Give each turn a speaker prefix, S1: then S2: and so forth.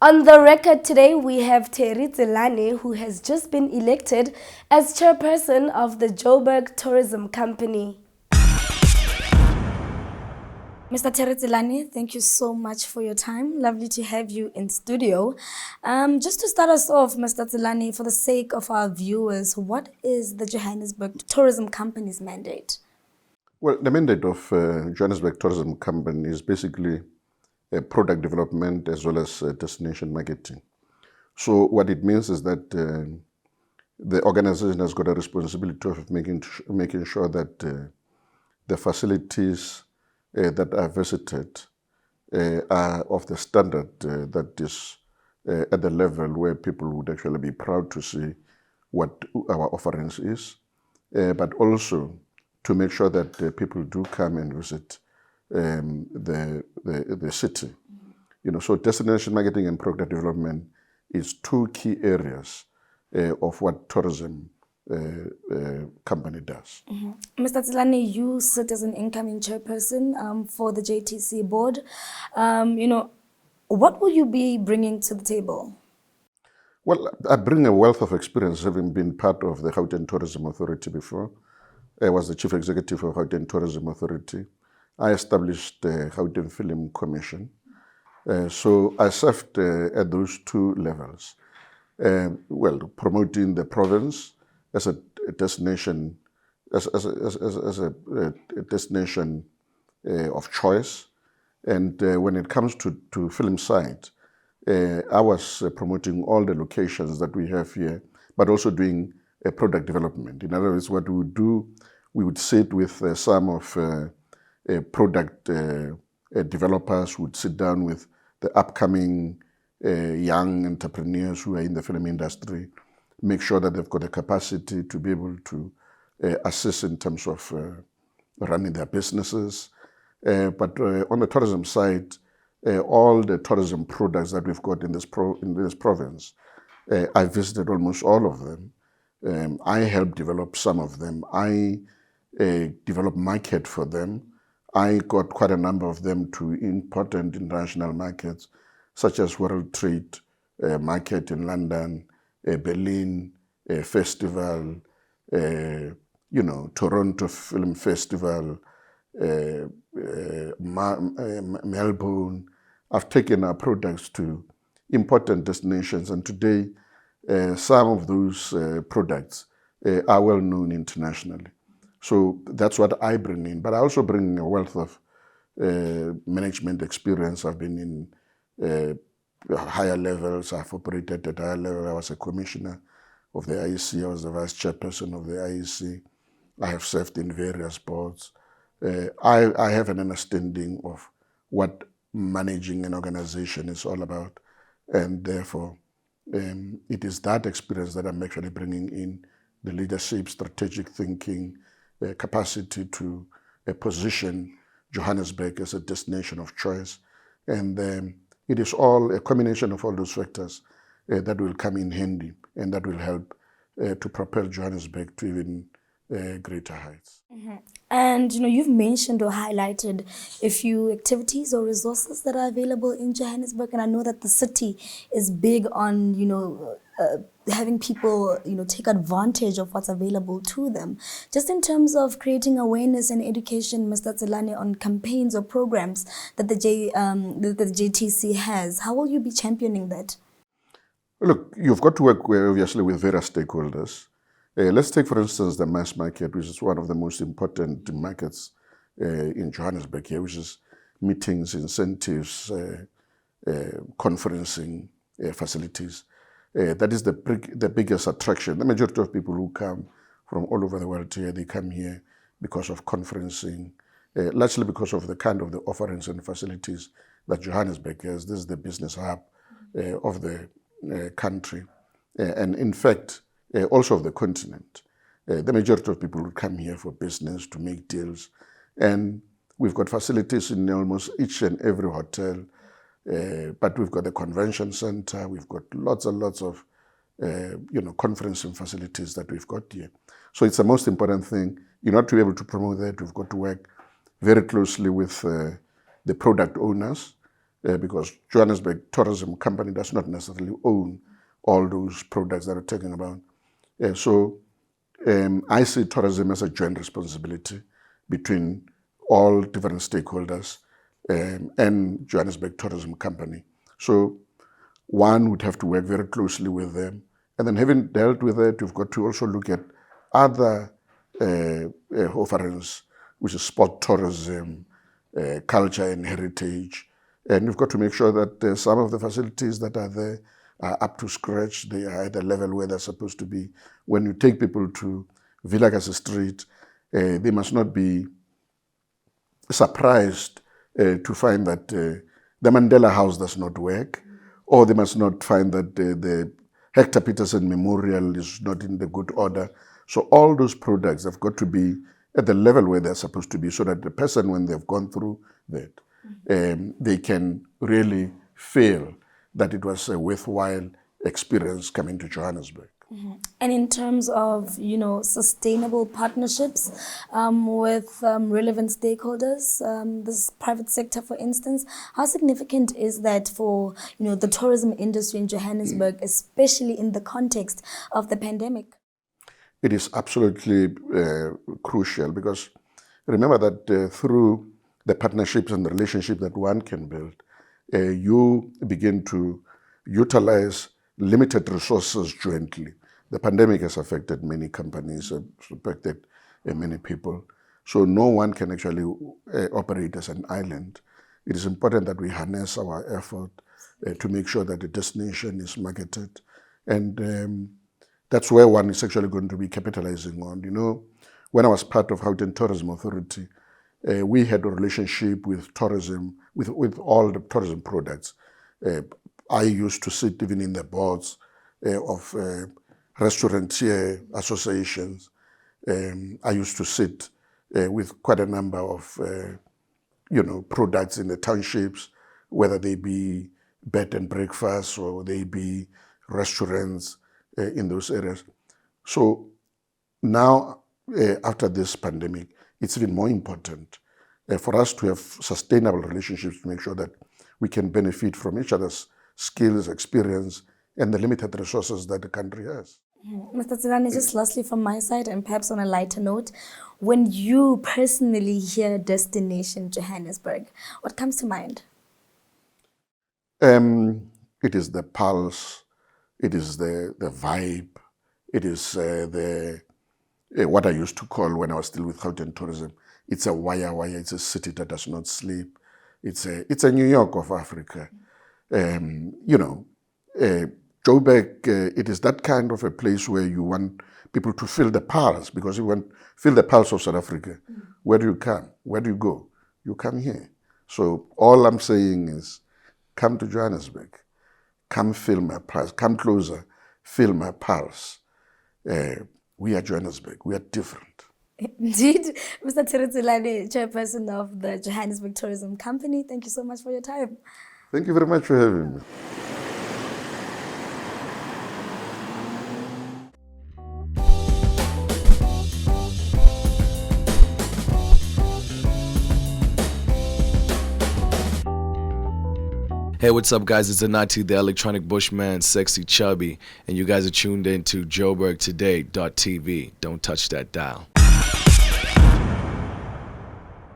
S1: On the record today, we have Tselane, who has just been elected as chairperson of the Joburg Tourism Company. Mr. Tselane, thank you so much for your time. Lovely to have you in studio. Just to start us off, Mr. Tselane, for the sake of our viewers, what is the Johannesburg Tourism Company's mandate?
S2: Well, the mandate of Johannesburg Tourism Company is basically product development as well as destination marketing. So what it means is that the organization has got a responsibility of making sure that the facilities that are visited are of the standard that is at the level where people would actually be proud to see what our offerings is, but also to make sure that people do come and visit the city. So destination marketing and product development is two key areas of what tourism company does.
S1: Mr. Tselane, you sit as an incoming chairperson for the JTC board. What will you be bringing to the table?
S2: Well, I bring a wealth of experience, having been part of the Gauteng Tourism Authority before. I was the chief executive of Gauteng Tourism Authority. I established the Gauteng Film Commission. So I served at those two levels. Promoting the province as a destination, as a destination of choice. And when it comes to film site, I was promoting all the locations that we have here, but also doing product development. In other words, what we would do, we would sit with some of product developers, would sit down with the upcoming young entrepreneurs who are in the film industry, make sure that they've got the capacity to be able to assist in terms of running their businesses. But on the tourism side, all the tourism products that we've got in this province, I visited almost all of them. I helped develop some of them. I developed market for them. I got quite a number of them to important international markets, such as World Trade Market in London, Berlin Festival, Toronto Film Festival, Melbourne. I've taken our products to important destinations, and today some of those products are well known internationally. So that's what I bring in. But I also bring a wealth of management experience. I've been in higher levels. I've operated at higher level. I was a commissioner of the IEC. I was the vice chairperson of the IEC. I have served in various boards. I have an understanding of what managing an organization is all about. And therefore, it is that experience that I'm actually bringing in the leadership, strategic thinking, capacity to position Johannesburg as a destination of choice. And it is all a combination of all those factors that will come in handy and that will help to propel Johannesburg to even greater heights.
S1: Mm-hmm. And you've mentioned or highlighted a few activities or resources that are available in Johannesburg, and I know that the city is big on having people take advantage of what's available to them. Just in terms of creating awareness and education, Mr. Tselane, on campaigns or programs that the JTC has, how will you be championing that?
S2: Look, you've got to work obviously with various stakeholders. Let's take, for instance, the mass market, which is one of the most important markets in Johannesburg here, which is meetings, incentives, conferencing facilities. That is the biggest attraction. The majority of people who come from all over the world here, they come here because of conferencing, largely because of the kind of the offerings and facilities that Johannesburg has. This is the business hub of the country. And in fact, also of the continent. The majority of people will come here for business, to make deals. And we've got facilities in almost each and every hotel. But we've got the convention center. We've got lots and lots of, conferencing facilities that we've got here. So it's the most important thing. In order to be able to promote that, we've got to work very closely with the product owners, because Johannesburg Tourism Company does not necessarily own all those products that we're talking about. So I see tourism as a joint responsibility between all different stakeholders and Johannesburg Tourism Company. So one would have to work very closely with them. And then having dealt with it, you've got to also look at other offerings, which is sport tourism, culture and heritage. And you've got to make sure that some of the facilities that are there are up to scratch. They are at the level where they're supposed to be. When you take people to Vilakazi Street, they must not be surprised to find that the Mandela House does not work, or they must not find that the Hector Peterson Memorial is not in the good order. So all those products have got to be at the level where they're supposed to be, so that the person, when they've gone through that, they can really feel that it was a worthwhile experience coming to Johannesburg.
S1: And in terms of, sustainable partnerships with relevant stakeholders, this private sector, for instance, how significant is that for, the tourism industry in Johannesburg, especially in the context of the pandemic?
S2: It is absolutely crucial, because remember that through the partnerships and the relationship that one can build, you begin to utilize limited resources jointly. The pandemic has affected many companies, affected many people. So no one can actually operate as an island. It is important that we harness our effort to make sure that the destination is marketed. And that's where one is actually going to be capitalizing on. When I was part of Gauteng Tourism Authority, we had a relationship with tourism, with all the tourism products. I used to sit even in the boards of restaurateur associations. I used to sit with quite a number of products in the townships, whether they be bed and breakfast or they be restaurants in those areas. So now, after this pandemic, it's even more important for us to have sustainable relationships to make sure that we can benefit from each other's skills, experience, and the limited resources that the country has.
S1: Mr. Tselane, just lastly from my side, and perhaps on a lighter note, when you personally hear destination Johannesburg, what comes to mind?
S2: It is the pulse, it is the vibe, it is what I used to call, when I was still with Gauteng Tourism, it's a wire, it's a city that does not sleep. It's a New York of Africa. Joburg, it is that kind of a place where you want people to feel the pulse, because you want to feel the pulse of South Africa. Where do you come? Where do you go? You come here. So all I'm saying is, come to Johannesburg. Come feel my pulse. Come closer. Feel my pulse. We are Johannesburg. We are different.
S1: Indeed. Mr. Tselane, chairperson of the Johannesburg Tourism Company, thank you so much for your time.
S2: Thank you very much for having me.
S3: Hey, what's up, guys? It's Anati, the electronic bushman, sexy chubby, and you guys are tuned in to JoburgToday.tv. Don't touch that dial.